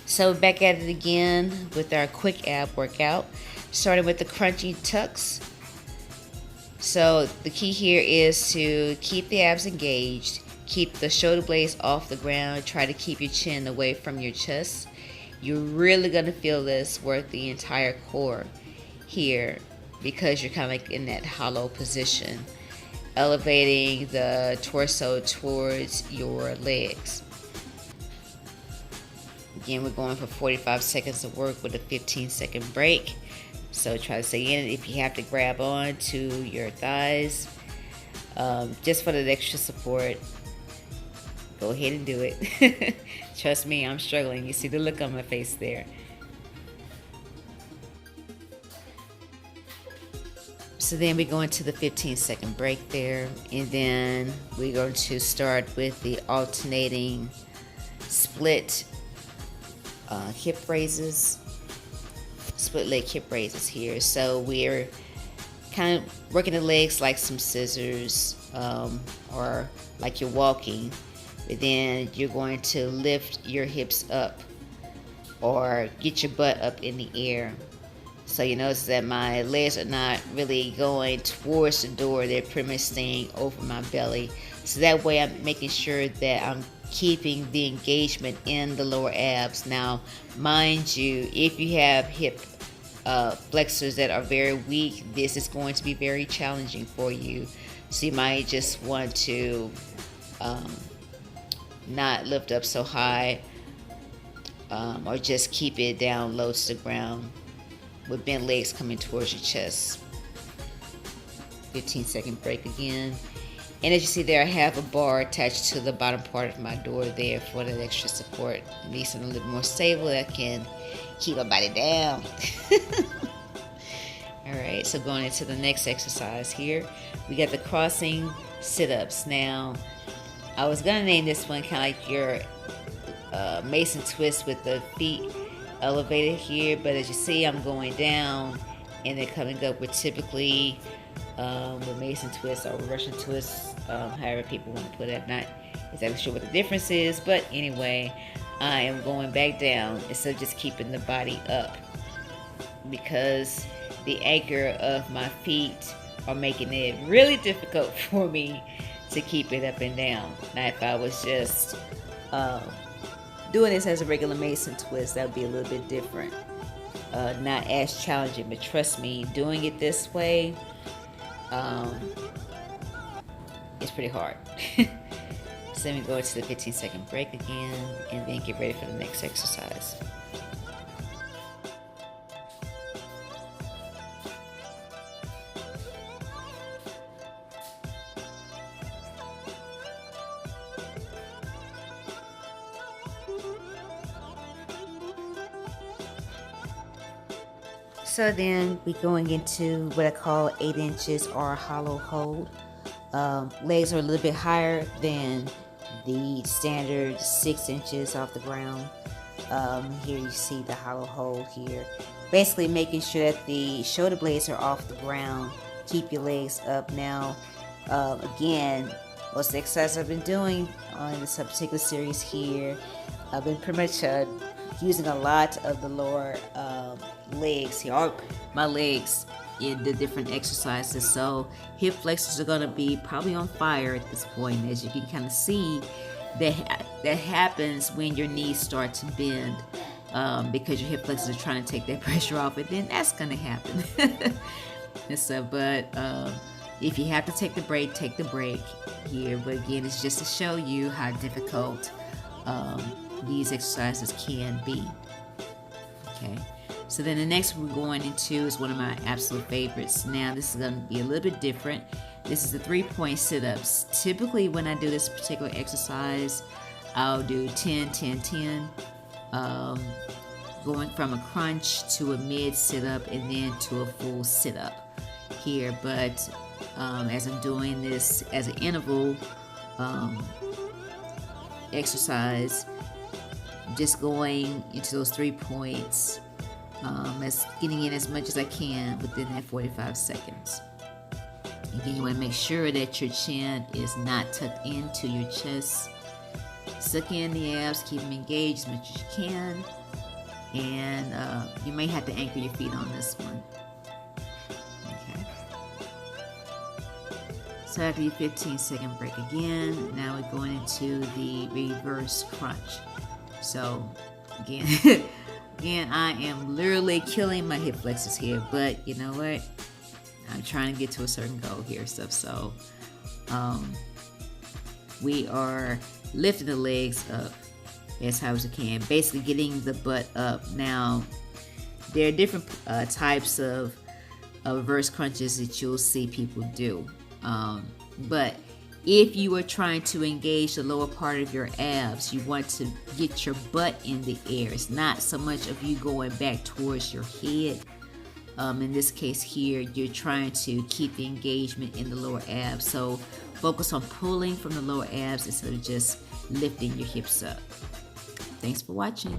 So back at it again with our quick ab workout, starting with the crunchy tucks. So the key here is to keep the abs engaged, keep the shoulder blades off the ground, try to keep your chin away from your chest. You're really gonna feel this work the entire core here because you're kind of like in that hollow position, elevating the torso towards your legs. Again, we're going for 45 seconds of work with a 15-second break. So try to stay in it. If you have to grab on to your thighs, just for the extra support, go ahead and do it. Trust me, I'm struggling. You see the look on my face there. So then we go into the 15-second break there, and then we're going to start with the alternating split hip raises, split leg hip raises here. So we're kind of working the legs like some scissors, or like you're walking, but then you're going to lift your hips up or get your butt up in the air. So you notice that my legs are not really going towards the door, they're pretty much staying over my belly. So that way I'm making sure that I'm keeping the engagement in the lower abs. Now, mind you, if you have hip flexors that are very weak, this is going to be very challenging for you. So you might just want to not lift up so high, or just keep it down low to the ground with bent legs coming towards your chest. 15-second break again. And as you see there, I have a bar attached to the bottom part of my door there for that extra support. It needs something a little more stable that can keep my body down. Alright, so going into the next exercise here, we got the crossing sit-ups. Now, I was going to name this one kind of like your Mason twist with the feet elevated here, but as you see, I'm going down and then coming up with typically with Mason twist or Russian twist, however people want to put it. I'm not exactly sure what the difference is, but anyway, I am going back down instead of just keeping the body up, because the anchor of my feet are making it really difficult for me to keep it up and down. Now, if I was just doing this as a regular Mason twist, that would be a little bit different. Not as challenging, but trust me, doing it this way, it's pretty hard. So let me go into the 15-second break again, and then get ready for the next exercise. So then we're going into what I call 8 inches or hollow hold. Legs are a little bit higher than the standard 6 inches off the ground. Here you see the hollow hold here. Basically making sure that the shoulder blades are off the ground. Keep your legs up. Now, again, most of the exercises I've been doing on this particular series here, I've been pretty much using a lot of the lower legs here, or my legs in the different exercises. So hip flexors are going to be probably on fire at this point, as you can kind of see. That happens when your knees start to bend, because your hip flexors are trying to take that pressure off, and then that's going to happen. And so, but if you have to take the break, take the break here. But again, it's just to show you how difficult these exercises can be. Okay, so then the next we're going into is one of my absolute favorites. Now this is going to be a little bit different. This is the 3-point sit-ups. Typically when I do this particular exercise, I'll do 10, 10, 10, going from a crunch to a mid sit-up and then to a full sit-up here. But as I'm doing this as an interval exercise, just going into those 3 points, as getting in as much as I can within that 45 seconds. Again, you want to make sure that your chin is not tucked into your chest. suck in the abs, keep them engaged as much as you can. And you may have to anchor your feet on this one. Okay. So after your 15-second break again, now we're going into the reverse crunch. So again, again, I am literally killing my hip flexors here, but you know what? I'm trying to get to a certain goal here, stuff. So we are lifting the legs up as high as we can, basically getting the butt up. Now, there are different types of reverse crunches that you'll see people do. But if you are trying to engage the lower part of your abs, you want to get your butt in the air. It's not so much of you going back towards your head. In this case here, you're trying to keep the engagement in the lower abs. So focus on pulling from the lower abs instead of just lifting your hips up. Thanks for watching.